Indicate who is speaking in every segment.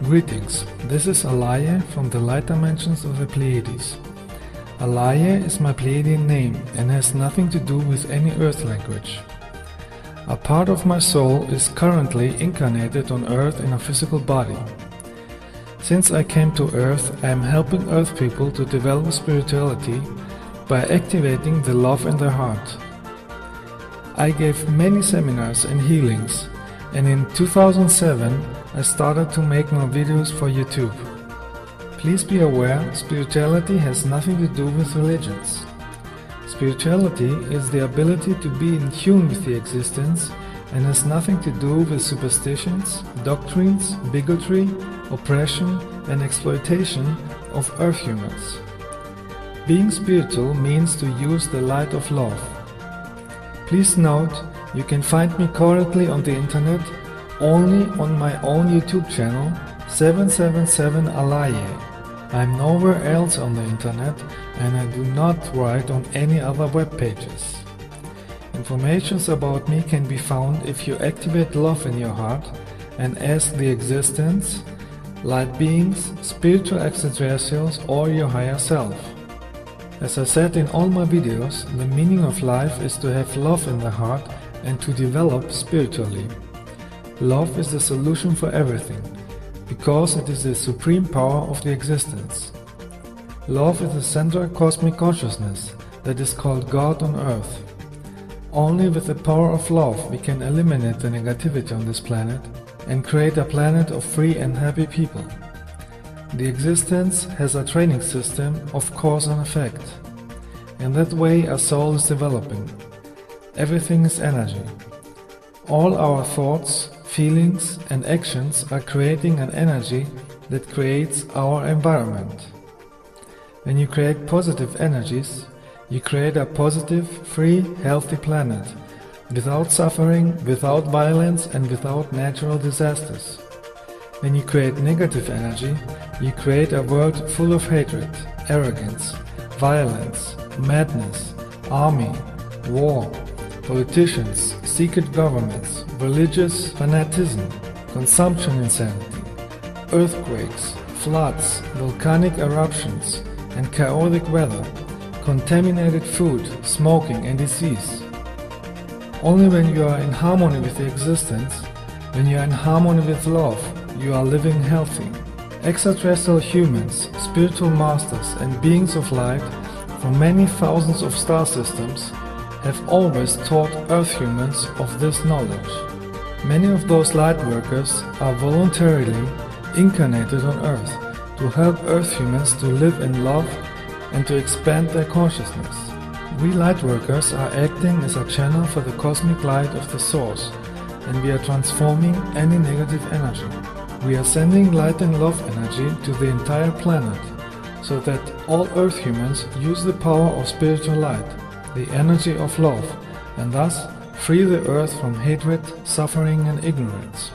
Speaker 1: Greetings, this is Alaje from the light dimensions of the Pleiades. Alaje is my Pleiadian name and has nothing to do with any earth language. A part of my soul is currently incarnated on earth in a physical body. Since I came to earth, I am helping earth people to develop spirituality by activating the love in their heart. I gave many seminars and healings, and in 2007 I started to make more videos for YouTube. Please be aware, spirituality has nothing to do with religions. Spirituality is the ability to be in tune with the existence and has nothing to do with superstitions, doctrines, bigotry, oppression and exploitation of earth humans. Being spiritual means to use the light of love. Please note, you can find me currently on the internet only on my own YouTube channel 777 Alaje. I am nowhere else on the internet and I do not write on any other web pages. Information about me can be found if you activate love in your heart and ask the existence, light beings, spiritual extraterrestrials or your higher self. As I said in all my videos, the meaning of life is to have love in the heart and to develop spiritually. Love is the solution for everything, because it is the supreme power of the existence. Love is the central cosmic consciousness that is called God on earth. Only with the power of love we can eliminate the negativity on this planet and create a planet of free and happy people. The existence has a training system of cause and effect. In that way a soul is developing. Everything is energy. All our thoughts, feelings and actions are creating an energy that creates our environment. When you create positive energies, you create a positive, free, healthy planet, without suffering, without violence and without natural disasters. When you create negative energy, you create a world full of hatred, arrogance, violence, madness, army, war, politicians, secret governments, religious fanaticism, consumption insanity, earthquakes, floods, volcanic eruptions, and chaotic weather, contaminated food, smoking and disease. Only when you are in harmony with the existence, when you are in harmony with love, you are living healthy. Extraterrestrial humans, spiritual masters and beings of light from many thousands of star systems have always taught Earth humans of this knowledge. Many of those light workers are voluntarily incarnated on Earth to help Earth humans to live in love and to expand their consciousness. We light workers are acting as a channel for the cosmic light of the Source, and we are transforming any negative energy. We are sending light and love energy to the entire planet, so that all Earth humans use the power of spiritual light, the energy of love, and thus free the earth from hatred, suffering and ignorance.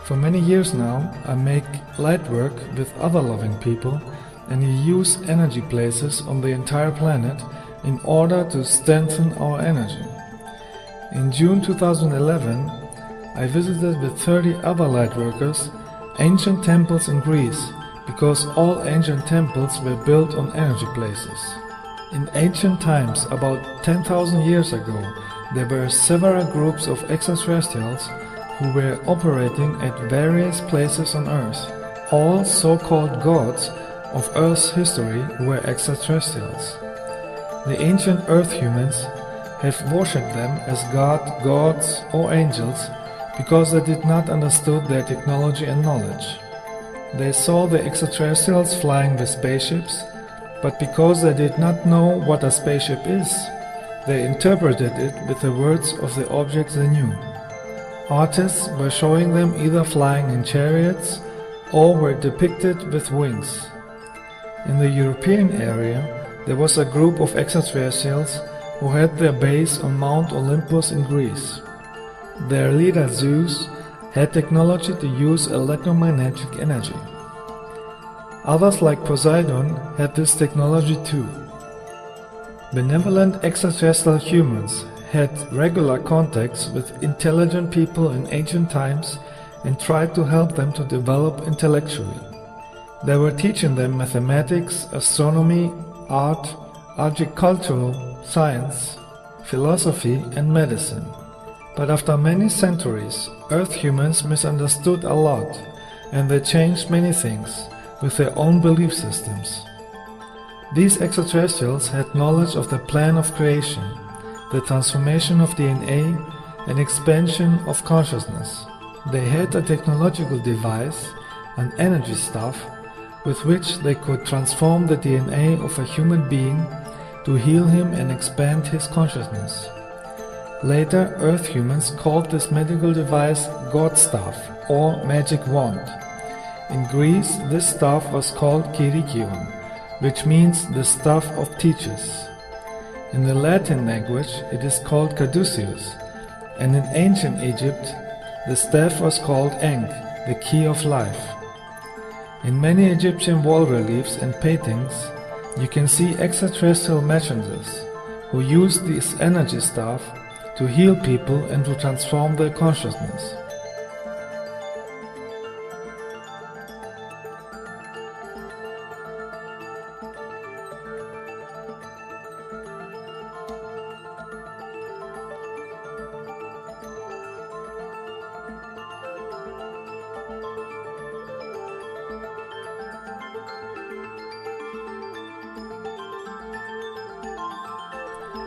Speaker 1: For many years now, I make light work with other loving people and we use energy places on the entire planet in order to strengthen our energy. In June 2011, I visited with 30 other light workers ancient temples in Greece, because all ancient temples were built on energy places. In ancient times, about 10,000 years ago, there were several groups of extraterrestrials who were operating at various places on Earth. All so-called gods of Earth's history were extraterrestrials. The ancient Earth humans have worshipped them as gods or angels because they did not understand their technology and knowledge. They saw the extraterrestrials flying with spaceships, but because they did not know what a spaceship is, they interpreted it with the words of the objects they knew. Artists were showing them either flying in chariots or were depicted with wings. In the European area, there was a group of extraterrestrials who had their base on Mount Olympus in Greece. Their leader Zeus had technology to use electromagnetic energy. Others like Poseidon had this technology too. Benevolent extraterrestrial humans had regular contacts with intelligent people in ancient times and tried to help them to develop intellectually. They were teaching them mathematics, astronomy, art, agricultural, science, philosophy and medicine. But after many centuries, Earth humans misunderstood a lot, and they changed many things with their own belief systems. These extraterrestrials had knowledge of the plan of creation, the transformation of DNA, and expansion of consciousness. They had a technological device, an energy staff, with which they could transform the DNA of a human being to heal him and expand his consciousness. Later, Earth humans called this medical device God staff or magic wand. In Greece, this staff was called Kyrikion, which means the staff of teachers. In the Latin language, it is called caduceus, and in ancient Egypt, the staff was called Ankh, the key of life. In many Egyptian wall reliefs and paintings, you can see extraterrestrial messengers who use this energy staff to heal people and to transform their consciousness.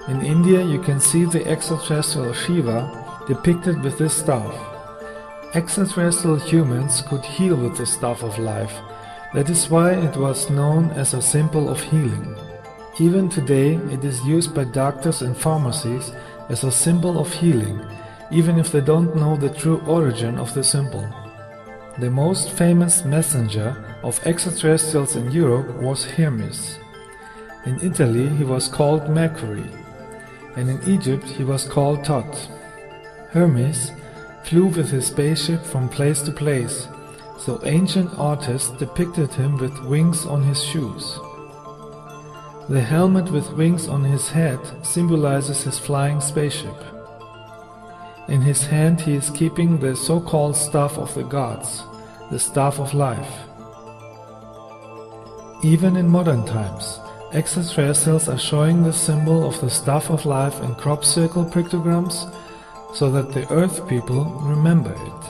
Speaker 1: In India you can see the extraterrestrial Shiva depicted with this staff. Extraterrestrial humans could heal with the staff of life. That is why it was known as a symbol of healing. Even today it is used by doctors and pharmacies as a symbol of healing, even if they don't know the true origin of the symbol. The most famous messenger of extraterrestrials in Europe was Hermes. In Italy he was called Mercury, and in Egypt he was called Thoth. Hermes flew with his spaceship from place to place, so ancient artists depicted him with wings on his shoes. The helmet with wings on his head symbolizes his flying spaceship. In his hand he is keeping the so-called staff of the gods, the staff of life. Even in modern times, extraterrestrials are showing the symbol of the staff of life in crop circle pictograms so that the Earth people remember it.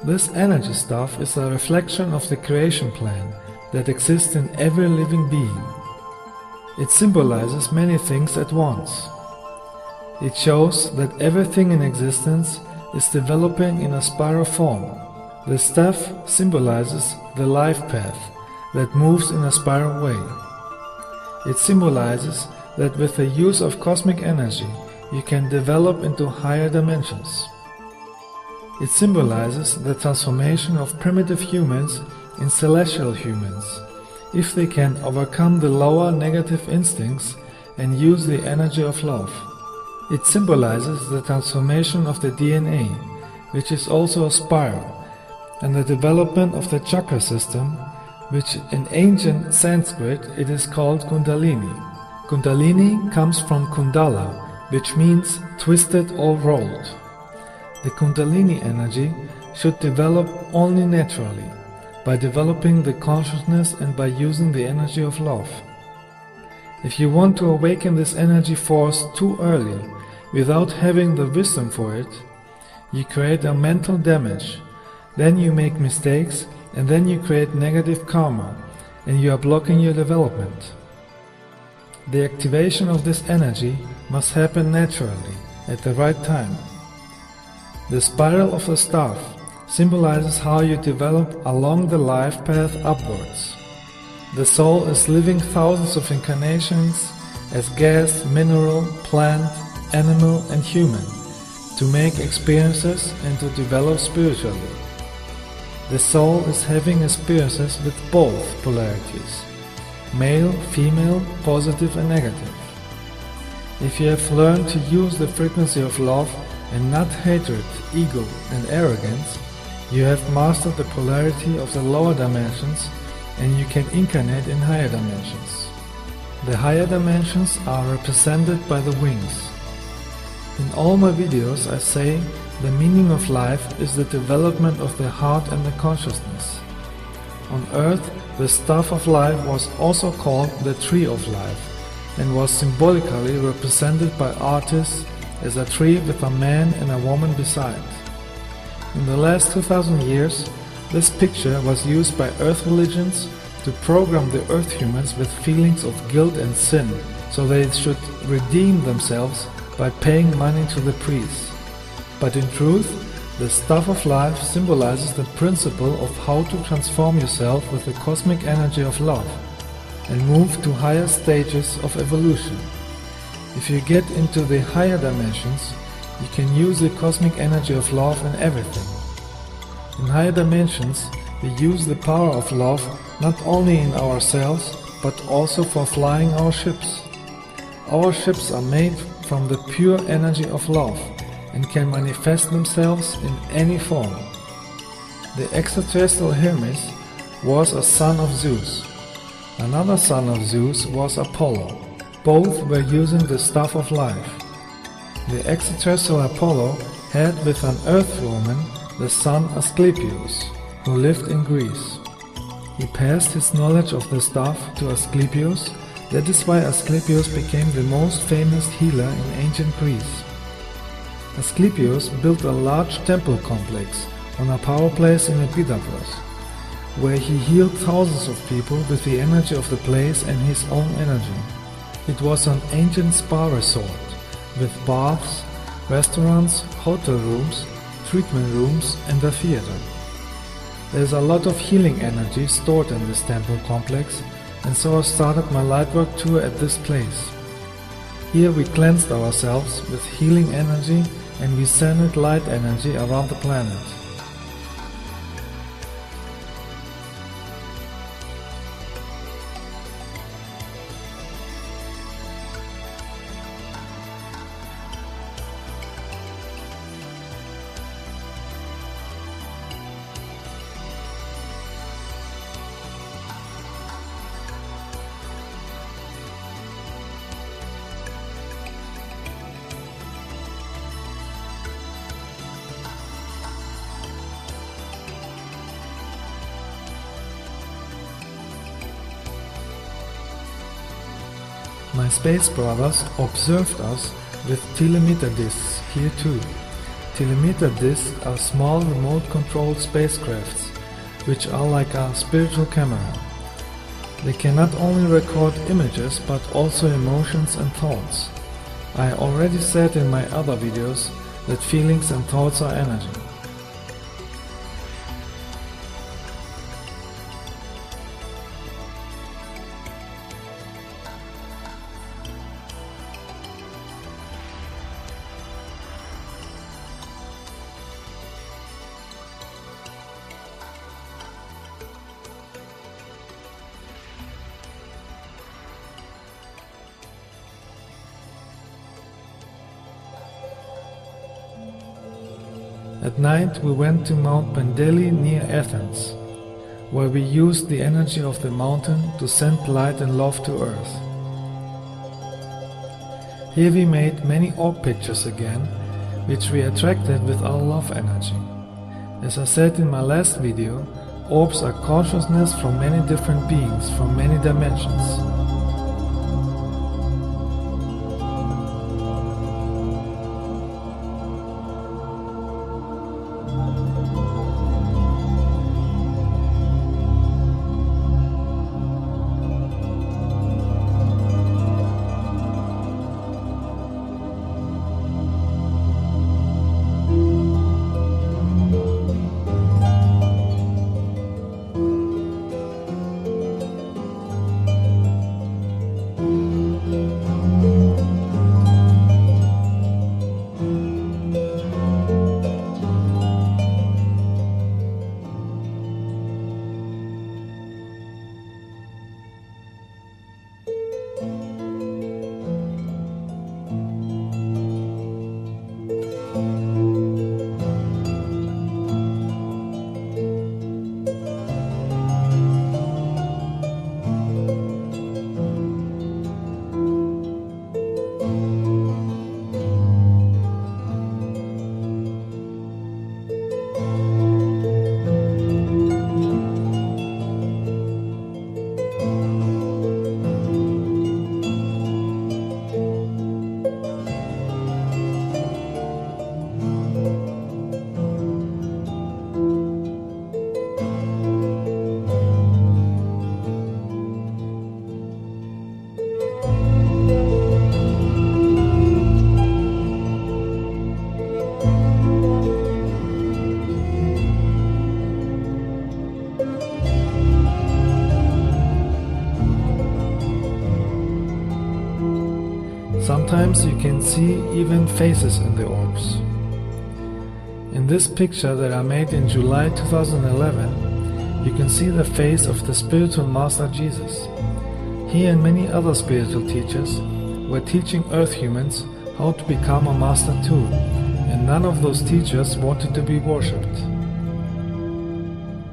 Speaker 1: This energy staff is a reflection of the creation plan that exists in every living being. It symbolizes many things at once. It shows that everything in existence is developing in a spiral form. The staff symbolizes the life path that moves in a spiral way. It symbolizes that with the use of cosmic energy you can develop into higher dimensions. It symbolizes the transformation of primitive humans in celestial humans, if they can overcome the lower negative instincts and use the energy of love. It symbolizes the transformation of the DNA, which is also a spiral, and the development of the chakra system, which in ancient Sanskrit it is called Kundalini. Kundalini comes from Kundala, which means twisted or rolled. The Kundalini energy should develop only naturally, by developing the consciousness and by using the energy of love. If you want to awaken this energy force too early, without having the wisdom for it, you create a mental damage, then you make mistakes, and then you create negative karma, and you are blocking your development. The activation of this energy must happen naturally, at the right time. The spiral of the staff symbolizes how you develop along the life path upwards. The soul is living thousands of incarnations as gas, mineral, plant, animal and human to make experiences and to develop spiritually. The soul is having experiences with both polarities, male, female, positive and negative. If you have learned to use the frequency of love and not hatred, ego and arrogance, You have mastered the polarity of the lower dimensions and you can incarnate in higher dimensions. The higher dimensions are represented by the wings. In all my videos I say the meaning of life is the development of the heart and the consciousness. On earth, the staff of life was also called the tree of life and was symbolically represented by artists as a tree with a man and a woman beside. In the last 2000 years, this picture was used by earth religions to program the earth humans with feelings of guilt and sin, so they should redeem themselves by paying money to the priests. But in truth, the staff of life symbolizes the principle of how to transform yourself with the cosmic energy of love and move to higher stages of evolution. If you get into the higher dimensions, you can use the cosmic energy of love in everything. In higher dimensions, we use the power of love not only in ourselves, but also for flying our ships. Our ships are made from the pure energy of love and can manifest themselves in any form. The extraterrestrial Hermes was a son of Zeus. Another son of Zeus was Apollo. Both were using the staff of life. The extraterrestrial Apollo had with an earth woman the son Asclepius, who lived in Greece. He passed his knowledge of the staff to Asclepius. That is why Asclepius became the most famous healer in ancient Greece. Asclepius built a large temple complex on a power place in Epidavros, where he healed thousands of people with the energy of the place and his own energy. It was an ancient spa resort, with baths, restaurants, hotel rooms, treatment rooms and a theater. There is a lot of healing energy stored in this temple complex, and so I started my lightwork tour at this place. Here we cleansed ourselves with healing energy and we centered light energy around the planet. My space brothers observed us with telemeter discs here too. Telemeter discs are small remote-controlled spacecrafts, which are like a spiritual camera. They can not only record images but also emotions and thoughts. I already said in my other videos that feelings and thoughts are energy. At night we went to Mount Pendeli near Athens, where we used the energy of the mountain to send light and love to earth. Here we made many orb pictures again, which we attracted with our love energy. As I said in my last video, orbs are consciousness from many different beings from many dimensions. Sometimes you can see even faces in the orbs. In this picture that I made in July 2011, you can see the face of the spiritual master Jesus. He and many other spiritual teachers were teaching earth humans how to become a master too, and none of those teachers wanted to be worshipped.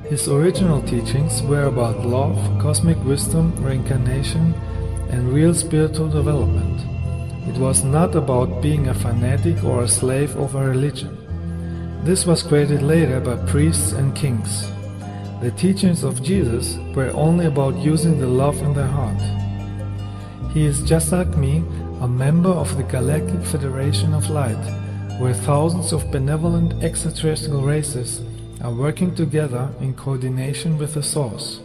Speaker 1: His original teachings were about love, cosmic wisdom, reincarnation, and real spiritual development. It was not about being a fanatic or a slave of a religion. This was created later by priests and kings. The teachings of Jesus were only about using the love in their heart. He is just like me, a member of the Galactic Federation of Light, where thousands of benevolent extraterrestrial races are working together in coordination with the Source.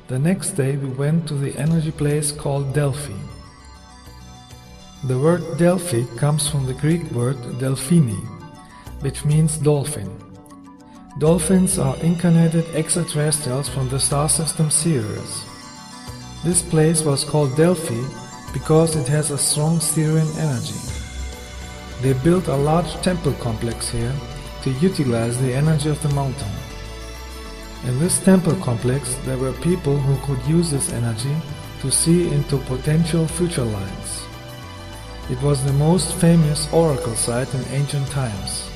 Speaker 1: The next day we went to the energy place called Delphi. The word Delphi comes from the Greek word Delphini, which means dolphin. Dolphins are incarnated extraterrestrials from the star system Sirius. This place was called Delphi because it has a strong Sirian energy. They built a large temple complex here to utilize the energy of the mountain. In this temple complex there were people who could use this energy to see into potential future lines. It was the most famous oracle site in ancient times.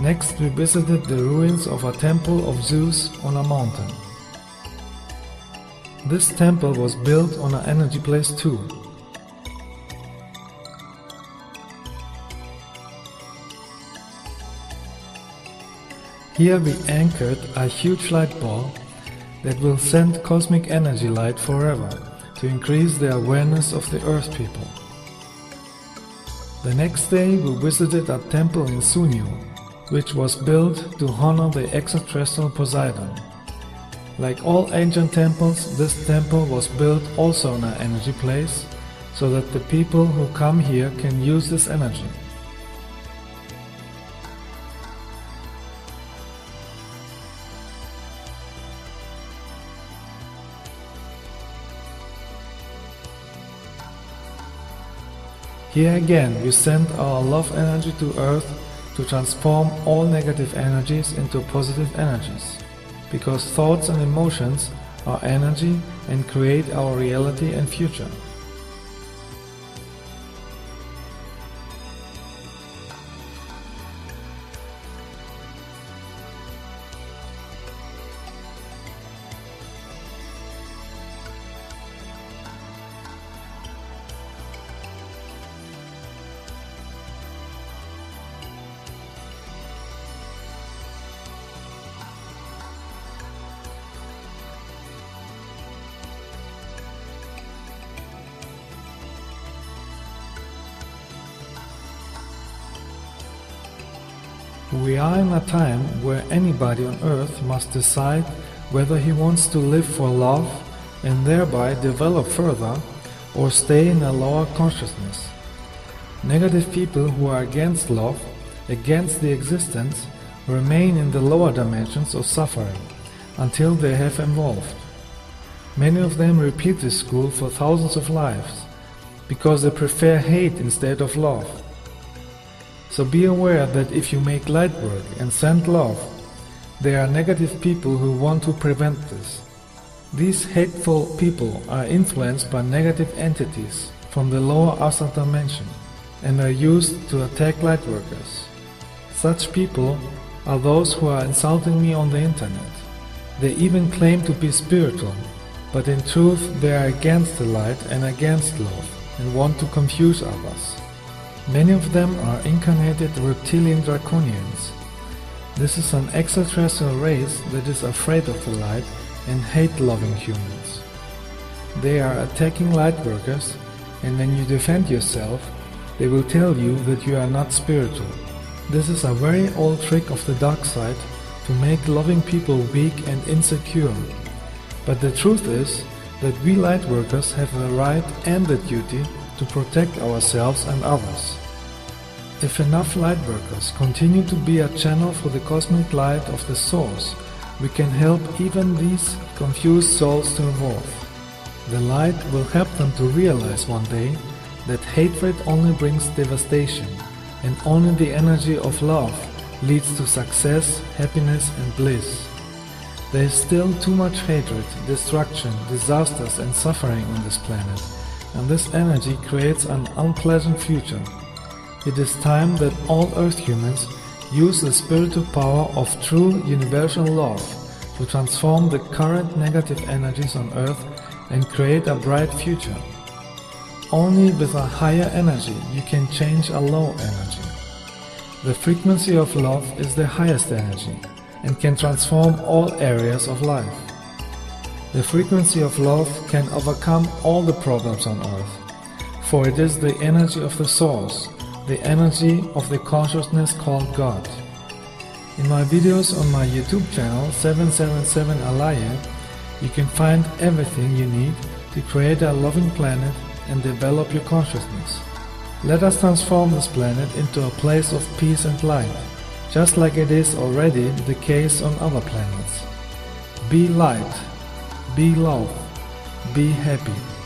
Speaker 1: Next we visited the ruins of a temple of Zeus on a mountain. This temple was built on an energy place too. Here we anchored a huge light ball that will send cosmic energy light forever to increase the awareness of the Earth people. The next day we visited a temple in Sunyu, which was built to honor the extraterrestrial Poseidon. Like all ancient temples, this temple was built also in an energy place, so that the people who come here can use this energy. Here again we send our love energy to Earth to transform all negative energies into positive energies, because thoughts and emotions are energy and create our reality and future. We are in a time where anybody on earth must decide whether he wants to live for love and thereby develop further, or stay in a lower consciousness. Negative people who are against love, against the existence, remain in the lower dimensions of suffering until they have evolved. Many of them repeat this school for thousands of lives because they prefer hate instead of love. So be aware that if you make light work and send love, there are negative people who want to prevent this. These hateful people are influenced by negative entities from the lower astral dimension and are used to attack lightworkers. Such people are those who are insulting me on the internet. They even claim to be spiritual, but in truth they are against the light and against love and want to confuse others. Many of them are incarnated reptilian draconians. This is an extraterrestrial race that is afraid of the light and hate loving humans. They are attacking lightworkers, and when you defend yourself, they will tell you that you are not spiritual. This is a very old trick of the dark side to make loving people weak and insecure. But the truth is that we lightworkers have the right and the duty to protect ourselves and others. If enough lightworkers continue to be a channel for the cosmic light of the Source, we can help even these confused souls to evolve. The light will help them to realize one day that hatred only brings devastation, and only the energy of love leads to success, happiness and bliss. There is still too much hatred, destruction, disasters and suffering on this planet, and this energy creates an unpleasant future. It is time that all Earth humans use the spiritual power of true universal love to transform the current negative energies on Earth and create a bright future. Only with a higher energy you can change a low energy. The frequency of love is the highest energy and can transform all areas of life. The frequency of love can overcome all the problems on Earth, for it is the energy of the Source, the energy of the consciousness called God. In my videos on my YouTube channel 777 Alaje, you can find everything you need to create a loving planet and develop your consciousness. Let us transform this planet into a place of peace and light, just like it is already the case on other planets. Be light, be love, be happy.